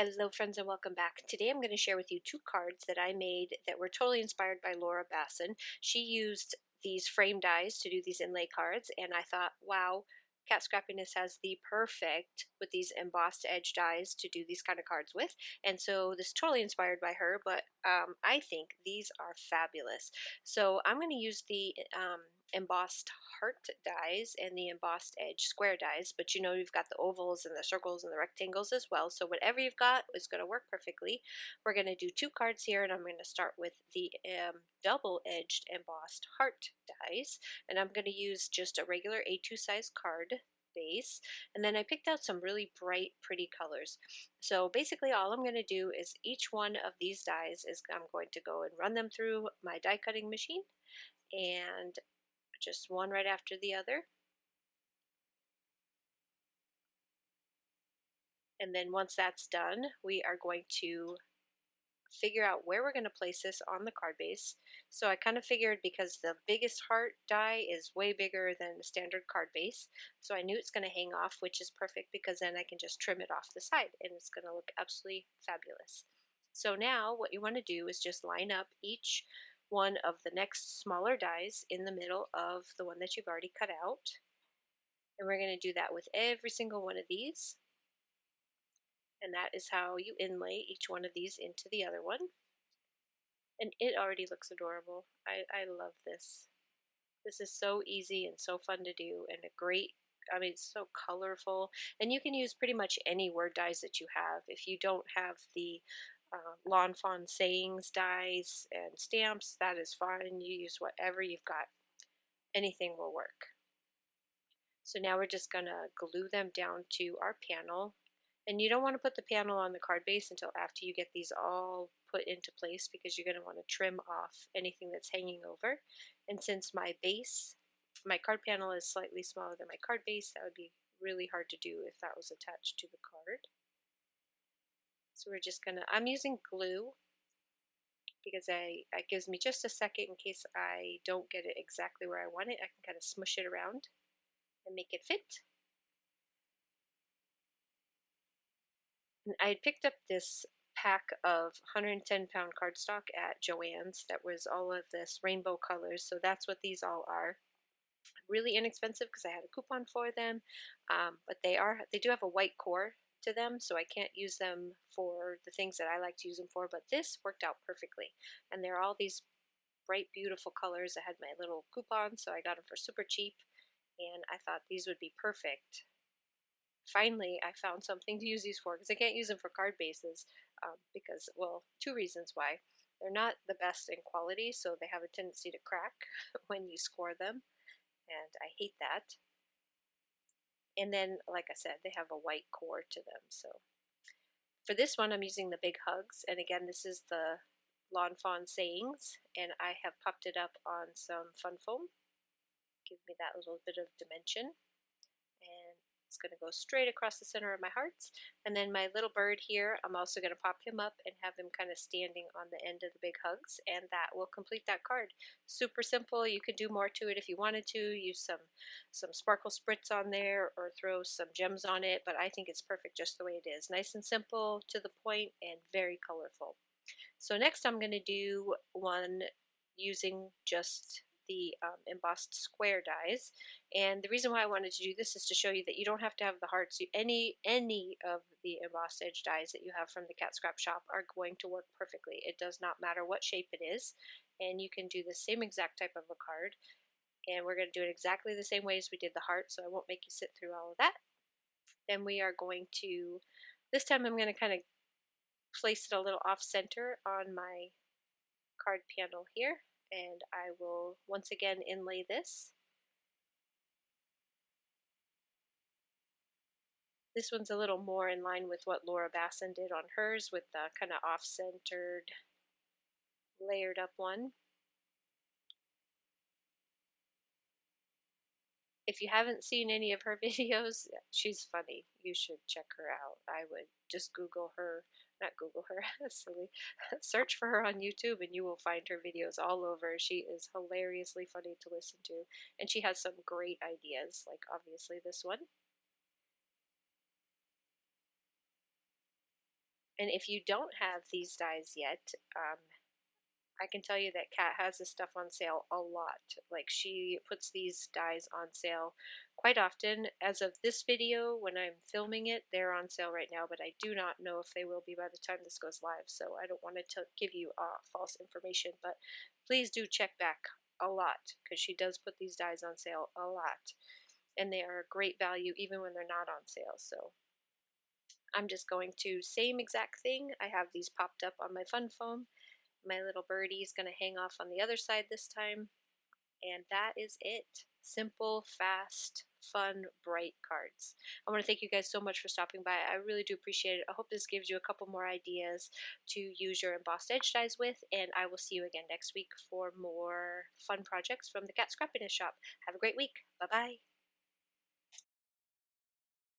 Hello friends and welcome back. Today I'm going to share with you two cards that I made that were totally inspired by Laura Bassen. She used these frame dies to do these inlay cards and I thought, wow, Kat Scrappiness has the perfect with these embossed edge dies to do these kind of cards with. And so this is totally inspired by her, but I think these are fabulous. So I'm going to use the embossed heart dies and the embossed edge square dies, but you know you've got the ovals and the circles and the rectangles as well, so whatever you've got is going to work perfectly. We're going to do two cards here, and I'm going to start with the double-edged embossed heart dies, and I'm going to use just a regular A2 size card base, and then I picked out some really bright pretty colors. So basically all I'm going to do is each one of these dies is I'm going to go and run them through my die cutting machine, and just one right after the other. And then once that's done, we are going to figure out where we're going to place this on the card base. So I kind of figured because the biggest heart die is way bigger than the standard card base, so I knew it's going to hang off, which is perfect because then I can just trim it off the side and it's going to look absolutely fabulous. So now what you want to do is just line up each one of the next smaller dies in the middle of the one that you've already cut out. And we're going to do that with every single one of these. And that is how you inlay each one of these into the other one. And it already looks adorable. I love this. This is so easy and so fun to do, and a great, I mean, it's so colorful. And you can use pretty much any word dies that you have. If you don't have the Lawn Fawn sayings dies and stamps, that is fine. You use whatever you've got. Anything will work. So now we're just going to glue them down to our panel. And you don't want to put the panel on the card base until after you get these all put into place, because you're going to want to trim off anything that's hanging over. And since my base, my card panel is slightly smaller than my card base, that would be really hard to do if that was attached to the card. So we're just going to, I'm using glue because it gives me just a second in case I don't get it exactly where I want it. I can kind of smush it around and make it fit. And I had picked up this pack of 110-pound cardstock at Joann's that was all of this rainbow colors, so that's what these all are. Really inexpensive because I had a coupon for them, but they do have a white core to them, so I can't use them for the things that I like to use them for, but this worked out perfectly. And they're all these bright, beautiful colors. I had my little coupon, so I got them for super cheap, and I thought these would be perfect. Finally, I found something to use these for, because I can't use them for card bases because, well, two reasons why. They're not the best in quality, so they have a tendency to crack when you score them, and I hate that. And then, like I said, they have a white core to them. So for this one, I'm using the Big Hugs, and again, this is the Lawn Fawn sayings, and I have popped it up on some fun foam. Give me that little bit of dimension. And it's going to go straight across the center of my hearts. And then my little bird here, I'm also going to pop him up and have him kind of standing on the end of the Big Hugs, and that will complete that card. Super simple. You could do more to it if you wanted to. Use some sparkle spritz on there or throw some gems on it, but I think it's perfect just the way it is. Nice and simple, to the point, and very colorful. So next I'm going to do one using just the embossed square dies, and the reason why I wanted to do this is to show you that you don't have to have the hearts. Any of the embossed edge dies that you have from the Kat Scrap shop are going to work perfectly. It does not matter what shape it is, and you can do the same exact type of a card, and we're going to do it exactly the same way as we did the heart, so I won't make you sit through all of that. Then we are going to, this time I'm going to kind of place it a little off center on my card panel here, and I will once again inlay this. This one's a little more in line with what Laura Bassen did on hers, with the kind of off-centered, layered up one. If you haven't seen any of her videos, she's funny. You should check her out. I would just Google her, not Google her, that's silly. Search for her on YouTube and you will find her videos all over. She is hilariously funny to listen to, and she has some great ideas, like obviously this one. And if you don't have these dies yet, I can tell you that Kat has this stuff on sale a lot. Like, she puts these dies on sale quite often. As of this video, when I'm filming it, they're on sale right now, but I do not know if they will be by the time this goes live, so I don't want to give you false information, but please do check back a lot, because she does put these dies on sale a lot, and they are a great value even when they're not on sale. So I'm just going to, same exact thing, I have these popped up on my fun foam. My little birdie is going to hang off on the other side this time. And that is it. Simple, fast, fun, bright cards. I want to thank you guys so much for stopping by. I really do appreciate it. I hope this gives you a couple more ideas to use your embossed edge dies with. And I will see you again next week for more fun projects from the Kat Scrappiness shop. Have a great week. Bye-bye.